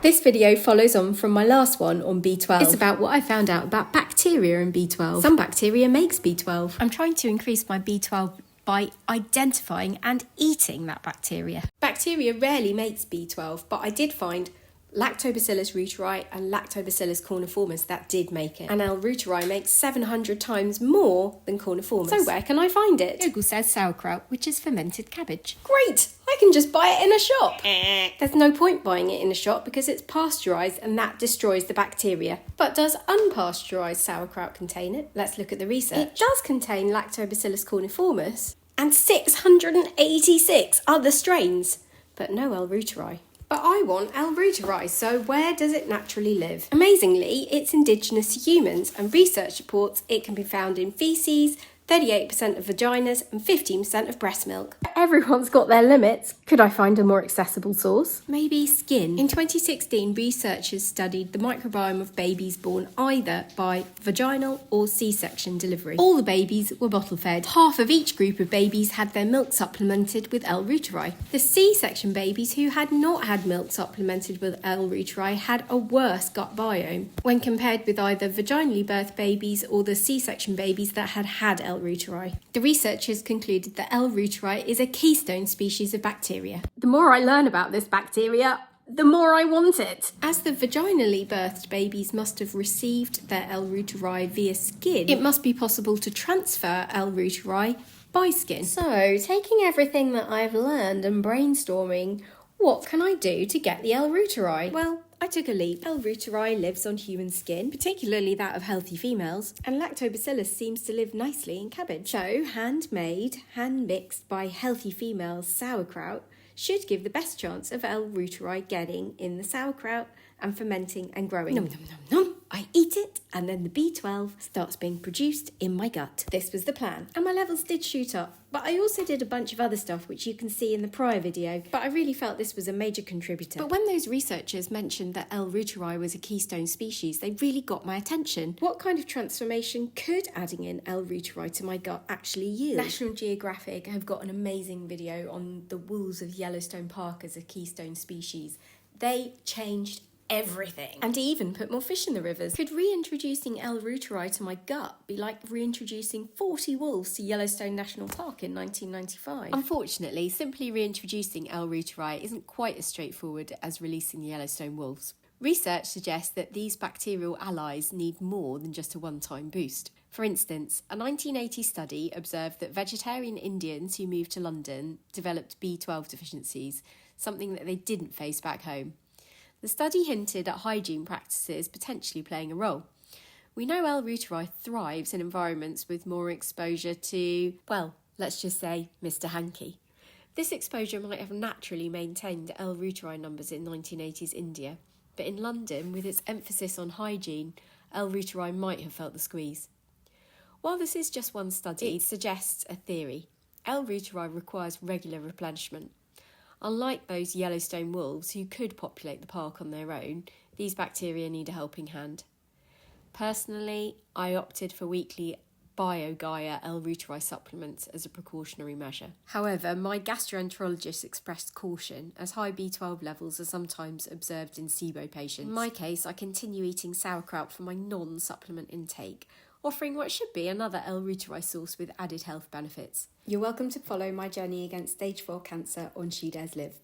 This video follows on from my last one on B12. It's about what I found out about bacteria in B12. Some bacteria makes B12. I'm trying to increase my B12 by identifying and eating that bacteria. Bacteria rarely makes B12, but I did find Lactobacillus reuteri and Lactobacillus corniformis that did make it. And L. reuteri makes 700 times more than corniformis. So where can I find it? Google says sauerkraut, which is fermented cabbage. Great! I can just buy it in a shop. There's no point buying it in a shop because it's pasteurised and that destroys the bacteria. But does unpasteurised sauerkraut contain it? Let's look at the research. It does contain Lactobacillus corniformis and 686 other strains, but no L. reuteri. But I want L. reuteri, so where does it naturally live? Amazingly, it's indigenous to humans, and research reports it can be found in faeces, 38% of vaginas and 15% of breast milk. Everyone's got their limits. Could I find a more accessible source? Maybe skin. In 2016, researchers studied the microbiome of babies born either by vaginal or C-section delivery. All the babies were bottle-fed. Half of each group of babies had their milk supplemented with L. reuteri. The C-section babies who had not had milk supplemented with L. reuteri had a worse gut biome when compared with either vaginally birthed babies or the C-section babies that had had L. reuteri. The researchers concluded that L. reuteri is a keystone species of bacteria. The more I learn about this bacteria, the more I want it. As the vaginally birthed babies must have received their L. reuteri via skin, it must be possible to transfer L. reuteri by skin. So, taking everything that I've learned and brainstorming, what can I do to get the L. reuteri? Well, I took a leap. L. reuteri lives on human skin, particularly that of healthy females, and Lactobacillus seems to live nicely in cabbage. So, handmade, hand-mixed by healthy females sauerkraut should give the best chance of L. reuteri getting in the sauerkraut and fermenting and growing. Nom nom nom nom. I eat it, and then the B12 starts being produced in my gut. This was the plan, and my levels did shoot up, but I also did a bunch of other stuff which you can see in the prior video, but I really felt this was a major contributor. But when those researchers mentioned that L. reuteri was a keystone species, they really got my attention. What kind of transformation could adding in L. reuteri to my gut actually yield? National Geographic have got an amazing video on the wolves of Yellowstone Park as a keystone species. They changed everything. And even put more fish in the rivers. Could reintroducing L. reuteri to my gut be like reintroducing 40 wolves to Yellowstone National Park in 1995? Unfortunately, simply reintroducing L. reuteri isn't quite as straightforward as releasing the Yellowstone wolves. Research suggests that these bacterial allies need more than just a one-time boost. For instance, a 1980 study observed that vegetarian Indians who moved to London developed B12 deficiencies, something that they didn't face back home. The study hinted at hygiene practices potentially playing a role. We know L. reuteri thrives in environments with more exposure to, well, let's just say Mr. Hanky. This exposure might have naturally maintained L. reuteri numbers in 1980s India, but in London, with its emphasis on hygiene, L. reuteri might have felt the squeeze. While this is just one study, it suggests a theory. L. reuteri requires regular replenishment. Unlike those Yellowstone wolves who could populate the park on their own, these bacteria need a helping hand. Personally, I opted for weekly BioGaia L. reuteri supplements as a precautionary measure. However, my gastroenterologist expressed caution as high B12 levels are sometimes observed in SIBO patients. In my case, I continue eating sauerkraut for my non-supplement intake, offering what should be another L. reuteri source with added health benefits. You're welcome to follow my journey against stage 4 cancer on She Dares Live.